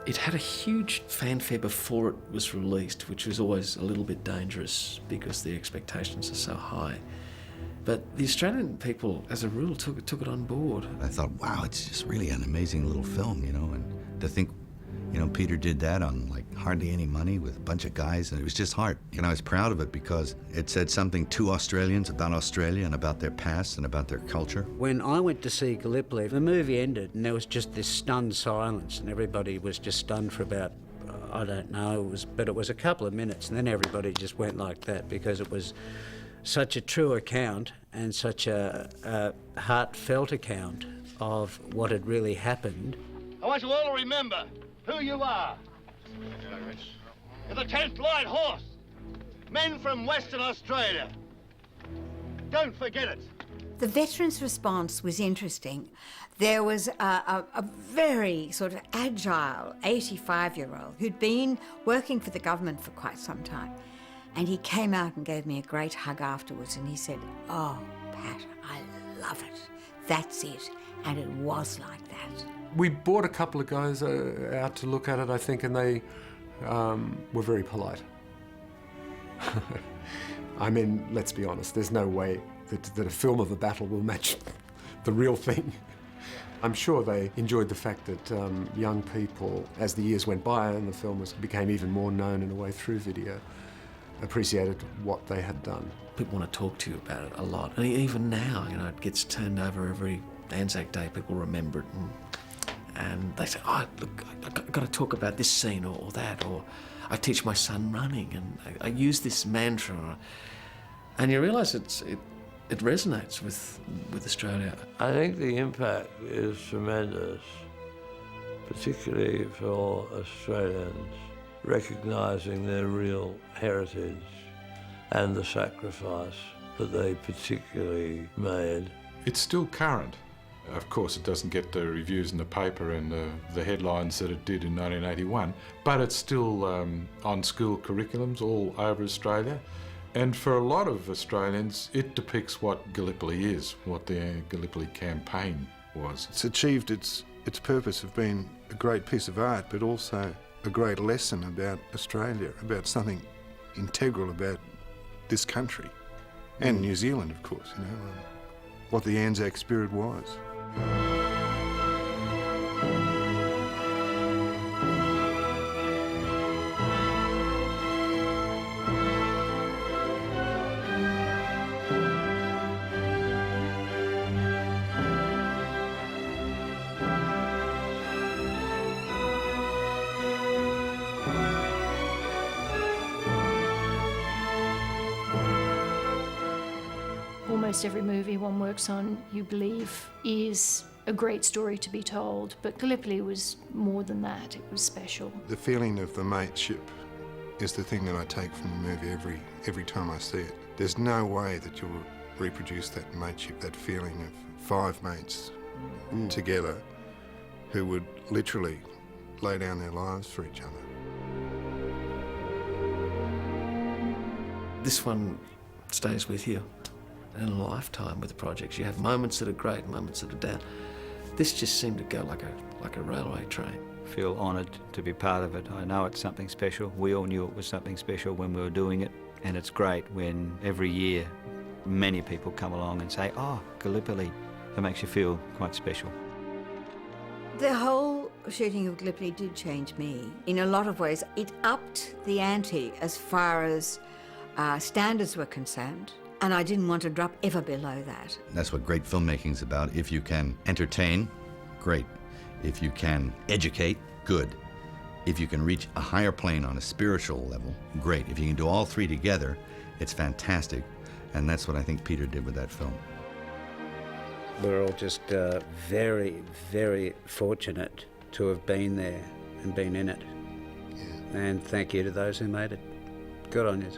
It had a huge fanfare before it was released, which was always a little bit dangerous because the expectations are so high. But the Australian people, as a rule, took it on board. I thought, wow, it's just really an amazing little film, you know, and to think, you know, Peter did that on like hardly any money with a bunch of guys, and it was just hard. And I was proud of it because it said something to Australians about Australia and about their past and about their culture. When I went to see Gallipoli, the movie ended and there was just this stunned silence, and everybody was just stunned for about, I don't know, but it was a couple of minutes, and then everybody just went like that because it was such a true account and such a heartfelt account of what had really happened. I want you all to remember who you are. You're the 10th Light Horse, men from Western Australia. Don't forget it. The veterans' response was interesting. There was a very sort of agile 85-year-old who'd been working for the government for quite some time. And he came out and gave me a great hug afterwards, and he said, "Oh, Pat, I love it. That's it." And it was like that. We brought a couple of guys out to look at it, I think, and they were very polite. I mean, let's be honest, there's no way that a film of a battle will match the real thing. I'm sure they enjoyed the fact that young people, as the years went by and the film became even more known in a way through video, appreciated what they had done. People want to talk to you about it a lot, and even now, you know, it gets turned over every Anzac Day. People remember it, and they say, "Oh, look, I've got to talk about this scene or that," or "I teach my son running, and I use this mantra," and you realise it resonates with Australia. I think the impact is tremendous, particularly for Australians, recognising their real heritage and the sacrifice that they particularly made. It's still current. Of course, it doesn't get the reviews in the paper and the headlines that it did in 1981, but it's still on school curriculums all over Australia. And for a lot of Australians, it depicts what Gallipoli is, what the Gallipoli campaign was. It's achieved its purpose of being a great piece of art, but also a great lesson about Australia, about something integral about this country, and New Zealand, of course, you know, what the Anzac spirit was. Almost every movie one works on, you believe, is a great story to be told, but Gallipoli was more than that. It was special. The feeling of the mateship is the thing that I take from the movie every time I see it. There's no way that you'll reproduce that mateship, that feeling of 5 mates together who would literally lay down their lives for each other. This one stays with you in a lifetime with the projects. You have moments that are great, moments that are down. This just seemed to go like a railway train. Feel honoured to be part of it. I know it's something special. We all knew it was something special when we were doing it, and it's great when every year many people come along and say, "Oh, Gallipoli." It makes you feel quite special. The whole shooting of Gallipoli did change me. In a lot of ways, it upped the ante as far as standards were concerned. And I didn't want to drop ever below that. That's what great filmmaking is about. If you can entertain, great. If you can educate, good. If you can reach a higher plane on a spiritual level, great. If you can do all 3 together, it's fantastic. And that's what I think Peter did with that film. We're all just very, very fortunate to have been there and been in it. Yeah. And thank you to those who made it. Good on you.